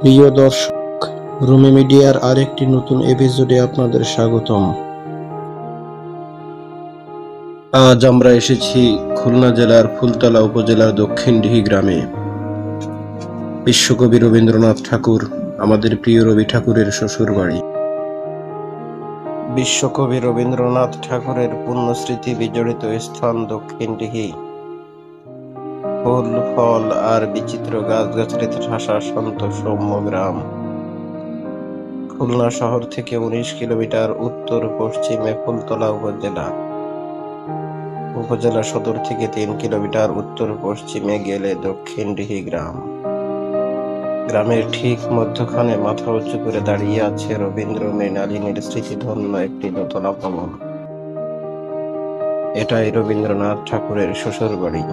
প্রিয় দর্শক, রুমি মিডিয়ার আরেকটি নতুন এপিসোডে আপনাদের স্বাগতম। আজ আমরা এসেছি খুলনা জেলার ফুলতলা উপজেলার দক্ষিণডিহি গ্রামে। বিশ্বকবি রবীন্দ্রনাথ ঠাকুর, আমাদের প্রিয় রবি ঠাকুরের শ্বশুর বাড়ি। বিশ্বকবি রবীন্দ্রনাথ ঠাকুরের পুণ্যস্মৃতি বিজড়িত স্থান দক্ষিণডিহি। ফুল, ফল আর বিচিত্র গাছগাছালিতে ঠাসা শান্ত সৌম্য গ্রাম। খুলনা শহর থেকে ১৯ কিলোমিটার উত্তর পশ্চিমে ফুলতলা উপজেলা। উপজেলা সদর থেকে ৩ কিলোমিটার উত্তর পশ্চিমে গেলে দক্ষিণডিহি গ্রাম। গ্রামের ঠিক মধ্যখানে মাথা উঁচু করে দাঁড়িয়ে আছে রবীন্দ্র মৃণালিনীর স্মৃতিধন্য একটি দোতলা ভবন। এটাই রবীন্দ্রনাথ ঠাকুরের শ্বশুর বাড়ি।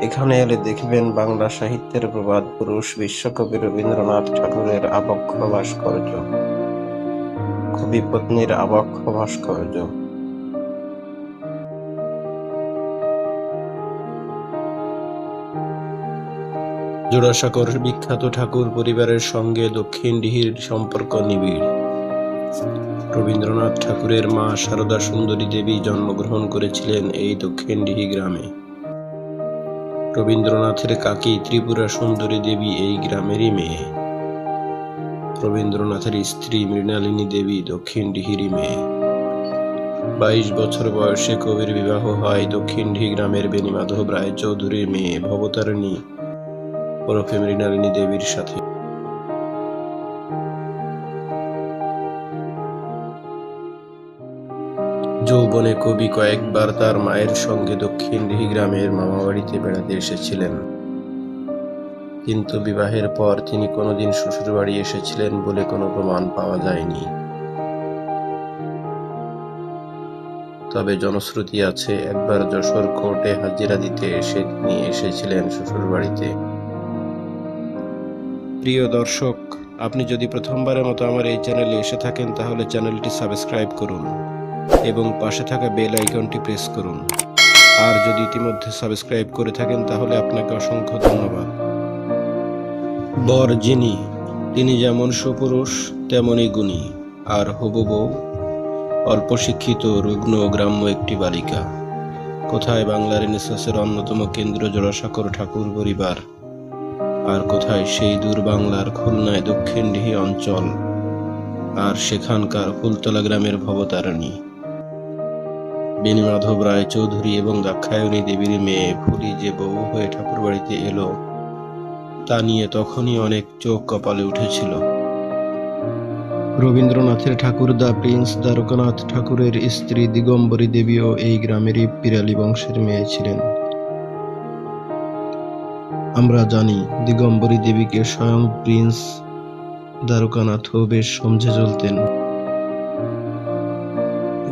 এখানে এলে দেখবেন বাংলা সাহিত্যের প্রবাদ পুরুষ বিশ্বকবি রবীন্দ্রনাথ ঠাকুরের আবক্ষ ভাস্কর্য, কবি পত্নীর আবক্ষ ভাস্কর্য। জোড়াসাঁকোর বিখ্যাত ঠাকুর পরিবারের সঙ্গে দক্ষিণডিহির সম্পর্ক নিবিড়। রবীন্দ্রনাথ ঠাকুরের মা সারদা সুন্দরী দেবী জন্মগ্রহণ করেছিলেন এই দক্ষিণডিহি গ্রামে। রবীন্দ্রনাথের কাকি ত্রিপুরা সুন্দরী দেবী এই গ্রামেরই মেয়ে। রবীন্দ্রনাথের স্ত্রী মৃণালিনী দেবী দক্ষিণডিহিরই মেয়ে। ২২ বছর বয়সে কবির বিবাহ হয় দক্ষিণডিহি গ্রামের বেণীমাধব রায় চৌধুরীর মেয়ে ভবতারিণী ওরফে মৃণালিনী দেবীর সাথে। যৌবনে কবি কয়েকবার তার মায়ের সঙ্গে দক্ষিণডিহি গ্রামের মামাবাড়িতে বেড়াতে এসেছিলেন, কিন্তু বিবাহের পর তিনি কোনোদিন শ্বশুরবাড়ি এসেছিলেন বলে কোনো প্রমাণ পাওয়া যায়নি। তবে জনশ্রুতি আছে একবার যশোর কোর্টে হাজিরা দিতে এসে তিনি এসেছিলেন শ্বশুরবাড়িতে। প্রিয় দর্শক, আপনি যদি প্রথমবারের মতো আমার এই চ্যানেলে এসে থাকেন তাহলে চ্যানেলটি সাবস্ক্রাইব করুন এবং পাশে থাকা বেল আইকনটি প্রেস করুন। আর যদি ইতিমধ্যে সাবস্ক্রাইব করে থাকেন তাহলে আপনাকে অসংখ্য ধন্যবাদ। বর যিনি, তিনি যেমন সুপুরুষ তেমনই গুণী, আর হবু বউ অল্প শিক্ষিত, রুগ্ন, গ্রাম্য একটি বালিকা। কোথায় বাংলা রেনেসাঁসের অন্যতম কেন্দ্র জোড়াসাঁকোর ঠাকুর পরিবার, আর কোথায় সেই দূর বাংলার খুলনায় দক্ষিণডিহি অঞ্চল, আর সেখানকার ফুলতলা গ্রামের ভবতারিণী। বেণীমাধব রায় চৌধুরী এবং দাক্ষায়ণী দেবীর মেয়ে ফুলি যে বউ হয়ে ঠাকুরবাড়িতে এলো, তা নিয়ে তখনই অনেক চোখ কপালে উঠেছিল। রবীন্দ্রনাথের ঠাকুরদা প্রিন্স দ্বারকানাথ ঠাকুরের স্ত্রী দিগম্বরী দেবীও এই গ্রামেরই পিরালি বংশের মেয়ে ছিলেন। আমরা জানি দিগম্বরী দেবীকে স্বয়ং প্রিন্স দ্বারকানাথও বেশ সমঝে চলতেন।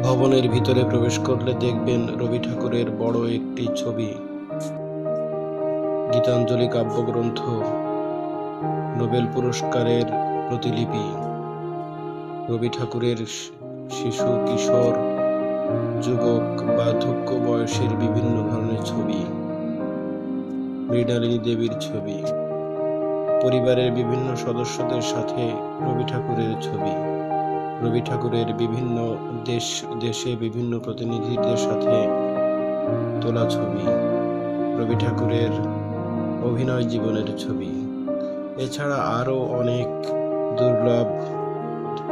ভবনের ভিতরে প্রবেশ করলে দেখবেন রবি ঠাকুরের বড় একটি ছবি, গীতাঞ্জলি কাব্যগ্রন্থ, নোবেল পুরস্কারের প্রতিলিপি, রবি ঠাকুরের শিশু, কিশোর, যুবক, বার্ধক্য বয়সের বিভিন্ন ধরনের ছবি, মৃণালিনী দেবীর ছবি, পরিবারের বিভিন্ন সদস্যদের সাথে রবি ঠাকুরের ছবি, রবি ঠাকুরের বিভিন্ন দেশে বিভিন্ন প্রতিনিধিদের সাথে তোলা ছবি, রবি ঠাকুরের অভিনয় জীবনের ছবি, এছাড়া আরও অনেক দুর্লভ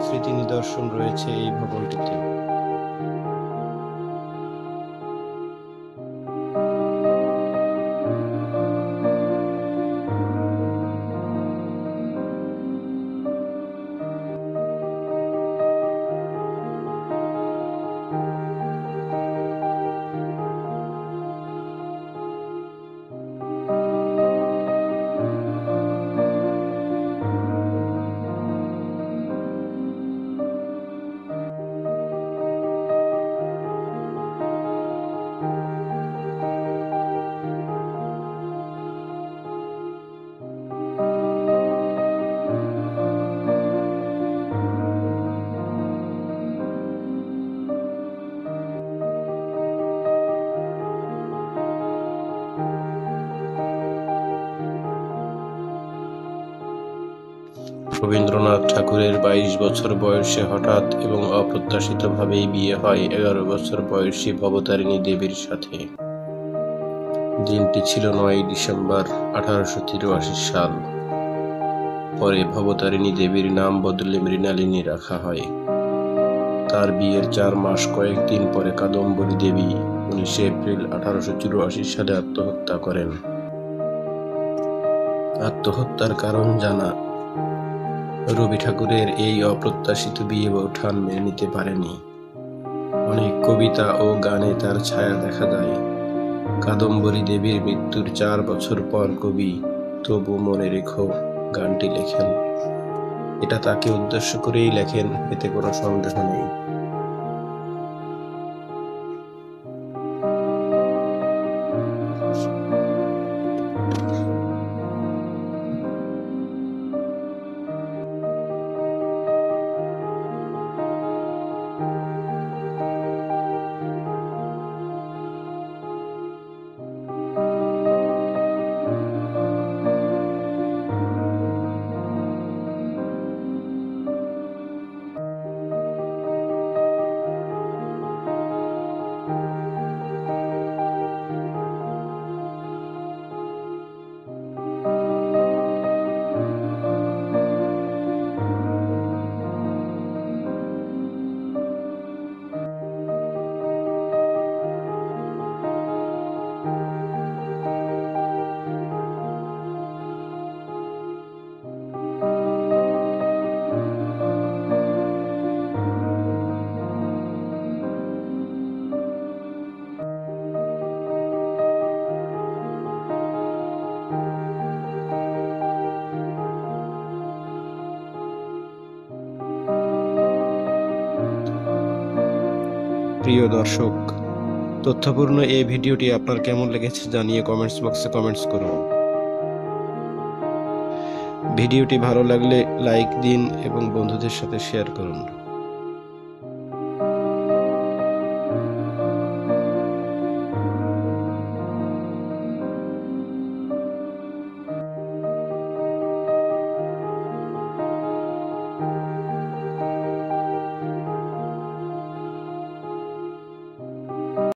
স্মৃতি নিদর্শন রয়েছে এই ভবনটিতে। রবীন্দ্রনাথ ঠাকুরের 22 বছর বয়সে হঠাৎ এবং অপ্রত্যাশিতভাবেই বিয়ে হয় 11 বছর বয়সী ভবতারিণী দেবীর সাথে। দিনটি ছিল 9 ডিসেম্বর 1883 সাল। পরে ভবতারিণী দেবীর নাম বদলে মৃণালিনী রাখা হয়। তার বিয়ের 4 মাস কয়েকদিন পরে কাদম্বরী দেবী 19 এপ্রিল 1884 সালে আত্মহত্যা করেন। আত্মহত্যার কারণ জানা। রবি ঠাকুরের এই অপ্রত্যাশিত বিয়ে বৌঠান মেনে নিতে পারেনি। অনেক কবিতা ও গানে তার ছায়া দেখা যায়। কাদম্বরী দেবীর মৃত্যুর 4 বছর পর কবি তবু মনে রেখো গানটি লেখেন। এটা তাকে উদ্দেশ্য করেই লেখেন, এতে কোনো সন্দেহ নেই। প্রিয় দর্শক, তথ্যপূর্ণ এই ভিডিওটি আপনার কেমন লেগেছে জানিয়ে কমেন্টস বক্সে কমেন্টস করুন। ভিডিওটি ভালো লাগলে লাইক দিন এবং বন্ধুদের সাথে শেয়ার করুন।